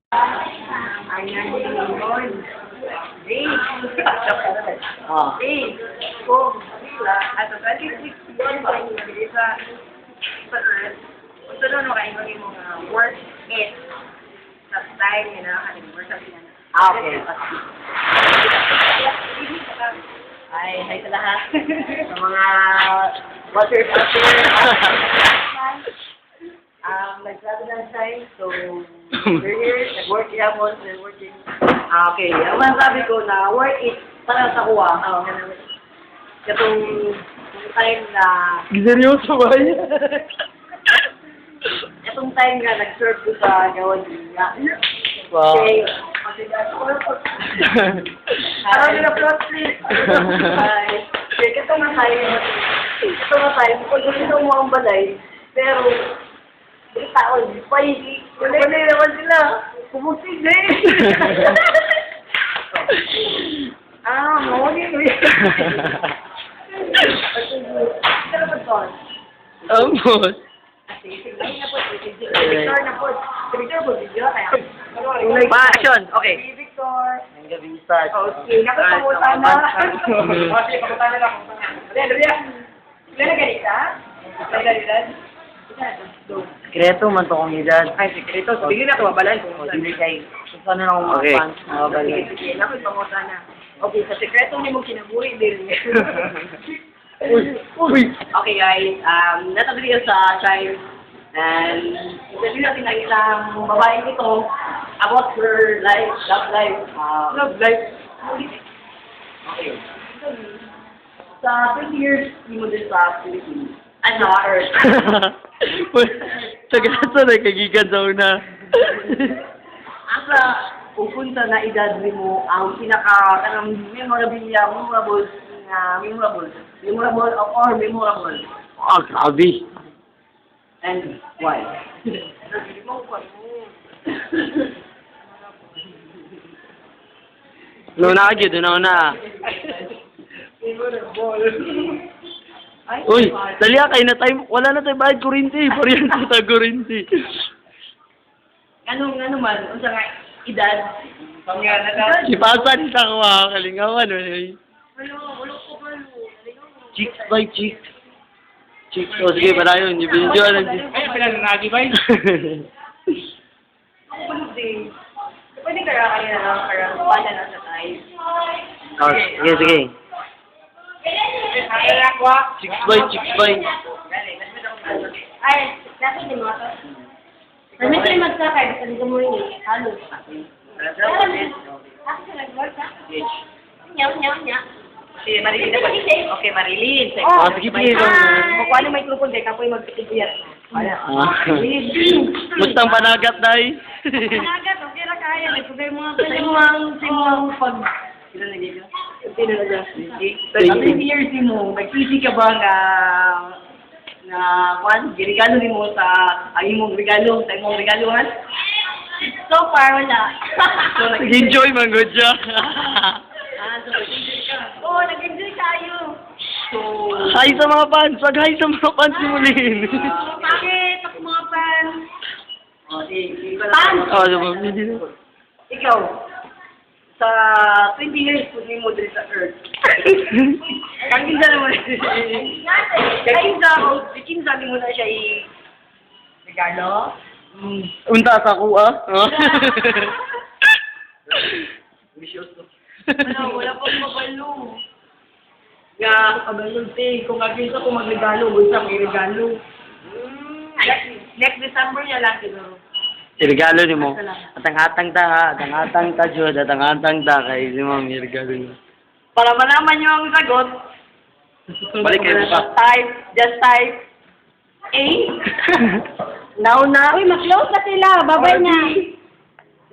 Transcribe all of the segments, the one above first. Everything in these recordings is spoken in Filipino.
Ayan din yun. Dave. Ah. Dave. Kung at 26 years sa Earth, kung doon kayo yung mga work it sa style nila, work sa pinana. Ah, okay. Hi, hi sa lahat. Sa mga watchers out there. Nag-travel ng time, so we're here, nag-work yapon, we're working. Ah, okay. Ang masasabi ko na work it para sa kuha. Katong time na... Seryoso ba yan? Itong time nga nag-serve ko sa gawan niya. Wow. Okay. Araw nila plot please. Ito nga tayo, kung gusto mo ang balay, pero taon, wala naman sila. Pumusig eh. Mawali ko yun. Pero ba ito? Amos. Victor na po. Victor po, video kaya. Pa-action! Okay. Victor. Ang gabi start. Okay, nakasamuta na. Okay, kamuta na lang. Dali. Ilan na ganita? Sikreto man to kong edad. Ay, sikreto. Sabihin na ito, mabalay. Hindi kay... Saan na lang mga Okay. fans? Mga balay. Sige, nakoy, pamuta na. Okay, sa sikreto niyo mo kinabuhi din. Uy! Okay guys, natabili ko sa Child and interview natin ang isang babaeng ito about her life, love life. Okay. Sa 20 years, hindi mo din sa Philippines. Ano, Earth. Sa na kagigan sa una. Asa, pupunta na edad mo ang pinaka memorable or memorable. Ah, grabe. And why? Una ka dyan, una. Uy, dali kayo na tayo. Wala na tayo bayad kurinti. Pariyan sa tayo kurinti. Ano man, unsa nga edad? Si Pasan sa kalingawan. Eh. Chicks by chicks. Chicks. O sige, para yun. Yung video lang. Ay, pinag-nagi ba yun? Pwede kaya kayo na lang para wala na sa tayo. Oh, sige, sige. Chicks by. Ay, dapat din mo ito. Permit kayo magsakay, basta dito mo rin eh. Halo. Ako sa nag-work ha? Nya. Okay, Marilyn na pa. Okay, Marilyn. Oh, sige, sige. Kung ano microphone kayo, kapoy mag-iiyat. Musta ang panagat, day? Panagat, okay ra kaya. Simuang pag... Sino nagiging? Sino nagiging? 20 years mo, nag-easy ka ba na regalo ni mo sa imong regalo, sa imong regaluhan? So far, wala. Enjoy man, good job. So nag-enjoy ka? Oo, nag-enjoy tayo. So, Hi sa mga fans! Hi sa mga fans ni Mulin! bakit? Ako mga fans. Fans! Oh, sa mga video. Ikaw, sa 20 years, kung mo din sa Earth. Kaginsa naman. Kaginsa mo na siya regalo. Unta sa kuha. Wala pang mabalo. Nga, kabalong kung kaginsa ko magregalo, gusto may regalo. Next December niya lang siguro. Regalo ni mo. Atang-atang ta ha. Atang-atang ta, Jod. Atang-atang ta. Kaya si mo, may regalo niyo. Para malaman niyo ang sagot, Balik kayo pa. just type A. Now na. Uy, mag-close na sila. Babay na.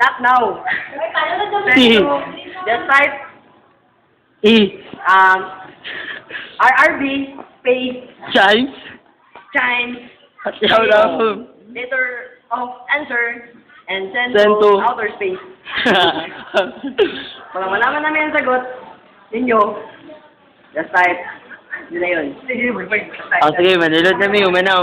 Not now. Just type E. RRB space Chimes. chime At yaw na ako. letter of answer and send Send to to- outer space. Para malaman namin ang sagot ninyo, just type. Yun na yun. Oh, sige, manilod na mi. Umena.